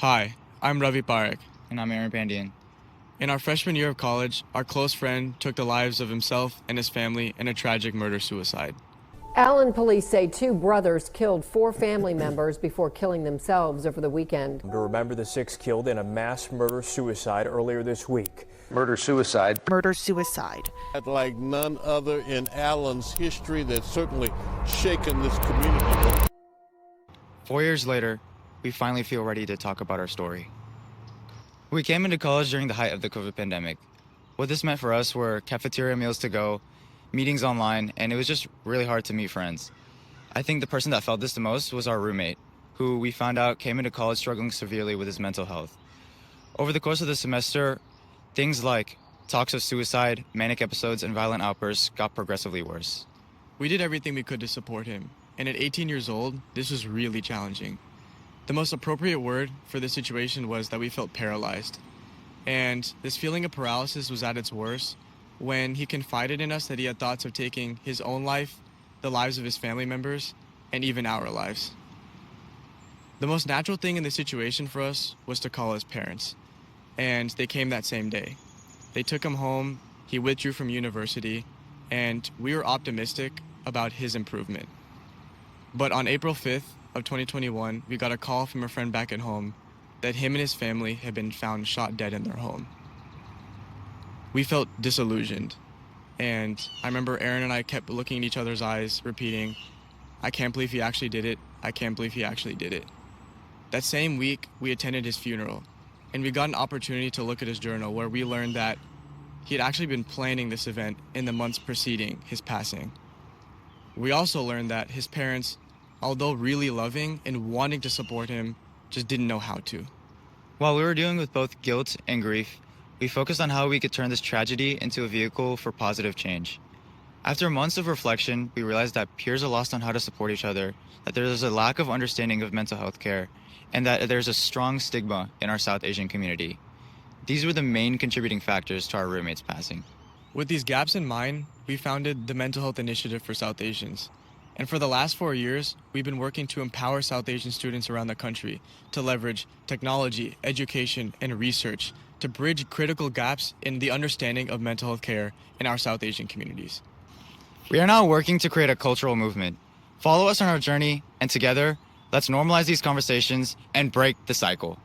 Hi, I'm Ravi Parekh. And I'm Aaron Pandian. In our freshman year of college, our close friend took the lives of himself and his family in a tragic murder-suicide. Allen police say two brothers killed four family members before killing themselves over the weekend. To remember the six killed in a mass murder-suicide earlier this week. Murder-suicide. Murder-suicide. Like none other in Allen's history that's certainly shaken this community. 4 years later, we finally feel ready to talk about our story. We came into college during the height of the COVID pandemic. What this meant for us were cafeteria meals to go, meetings online, and it was just really hard to meet friends. I think the person that felt this the most was our roommate, who we found out came into college struggling severely with his mental health. Over the course of the semester, things like talks of suicide, manic episodes, and violent outbursts got progressively worse. We did everything we could to support him, and at 18 years old, this was really challenging. The most appropriate word for this situation was that we felt paralyzed. And this feeling of paralysis was at its worst when he confided in us that he had thoughts of taking his own life, the lives of his family members, and even our lives. The most natural thing in this situation for us was to call his parents, and they came that same day. They took him home, he withdrew from university, and we were optimistic about his improvement. But on April 5th of 2021, we got a call from a friend back at home that him and his family had been found shot dead in their home. We felt disillusioned, and I remember Aaron and I kept looking in each other's eyes, repeating, "I can't believe he actually did it. I can't believe he actually did it." That same week, we attended his funeral, and we got an opportunity to look at his journal where we learned that he had actually been planning this event in the months preceding his passing. We also learned that his parents, although really loving and wanting to support him, just didn't know how to. While we were dealing with both guilt and grief, we focused on how we could turn this tragedy into a vehicle for positive change. After months of reflection, we realized that peers are lost on how to support each other, that there is a lack of understanding of mental health care, and that there's a strong stigma in our South Asian community. These were the main contributing factors to our roommate's passing. With these gaps in mind, we founded the Mental Health Initiative for South Asians. And for the last 4 years, we've been working to empower South Asian students around the country to leverage technology, education, and research to bridge critical gaps in the understanding of mental health care in our South Asian communities. We are now working to create a cultural movement. Follow us on our journey, and together, let's normalize these conversations and break the cycle.